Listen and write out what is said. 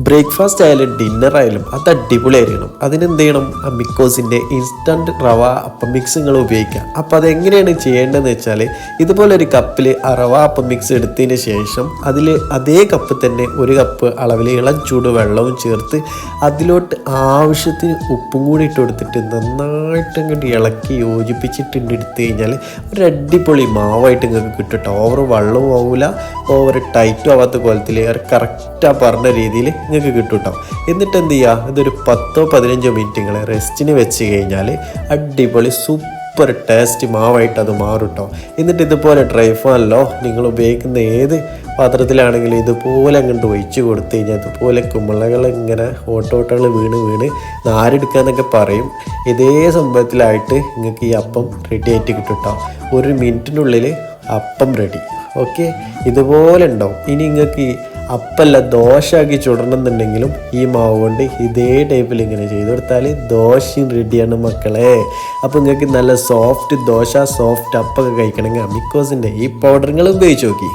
Breakfast ആയാലും dinner ആയാലും അത് അടിപൊളിയായിരിക്കണം. അതിനെന്ത് ചെയ്യണം? അമിക്കോസിൻ്റെ ഇൻസ്റ്റൻറ്റ് റവ അപ്പം മിക്സ് നിങ്ങൾ ഉപയോഗിക്കുക. അപ്പോൾ അതെങ്ങനെയാണ് ചെയ്യേണ്ടതെന്ന് വെച്ചാൽ ഇതുപോലെ ഒരു കപ്പിൽ റവ അപ്പം മിക്സ് എടുത്തതിന് ശേഷം അതിൽ അതേ കപ്പ് തന്നെ ഒരു കപ്പ് അളവിൽ ഇളം ചൂട് വെള്ളവും ചേർത്ത് അതിലോട്ട് ആവശ്യത്തിന് ഉപ്പും കൂടി ഇട്ട് കൊടുത്തിട്ട് നന്നായിട്ട് ഇങ്ങോട്ട് ഇളക്കി യോജിപ്പിച്ചിട്ടുണ്ട് എടുത്തു കഴിഞ്ഞാൽ ഒരു അടിപൊളി മാവായിട്ട് നിങ്ങൾക്ക് കിട്ടും കേട്ടോ. ഓവർ വെള്ളവും ആവില്ല, ഓവർ ടൈറ്റും ആവാത്ത കോലത്തിൽ കറക്റ്റാ പറഞ്ഞ രീതിയിൽ നിങ്ങൾക്ക് കിട്ടും കേട്ടോ. എന്നിട്ട് എന്ത് ചെയ്യുക, ഇതൊരു 10-15 മിനിറ്റ് നിങ്ങൾ റെസ്റ്റിന് വെച്ച് കഴിഞ്ഞാൽ അടിപൊളി സൂപ്പർ ടേസ്റ്റ് മാവായിട്ട് അത് മാറും കേട്ടോ. എന്നിട്ട് ഇതുപോലെ ഡ്രൈ ഫാനിലോ നിങ്ങൾ ഉപയോഗിക്കുന്ന ഏത് പാത്രത്തിലാണെങ്കിലും ഇതുപോലെ അങ്ങോട്ട് ഒഴിച്ച് കൊടുത്തു കഴിഞ്ഞാൽ ഇതുപോലെ കുമ്പളകൾ ഇങ്ങനെ ഓട്ടോട്ടകൾ വീണ് നാരെടുക്കുക എന്നൊക്കെ പറയും. ഇതേ സംഭവത്തിലായിട്ട് നിങ്ങൾക്ക് ഈ അപ്പം റെഡി ആയിട്ട് കിട്ടും കേട്ടോ. 1 മിനിറ്റിനുള്ളിൽ അപ്പം റെഡി. ഓക്കെ, ഇതുപോലെ ഉണ്ടാവും. ഇനി നിങ്ങൾക്ക് ഈ അപ്പല്ല ദോശ ആക്കി ചുടണമെന്നുണ്ടെങ്കിലും ഈ മാവ് കൊണ്ട് ഇതേ ടൈപ്പിൽ ഇങ്ങനെ ചെയ്ത് കൊടുത്താൽ ദോശയും റെഡിയാണ് മക്കളെ. അപ്പോൾ നിങ്ങൾക്ക് നല്ല സോഫ്റ്റ് ദോശ, സോഫ്റ്റ് അപ്പൊക്കെ കഴിക്കണമെങ്കിൽ അമിക്കോസിൻ്റെ ഈ പൗഡറുകൾ ഉപയോഗിച്ച് നോക്കി.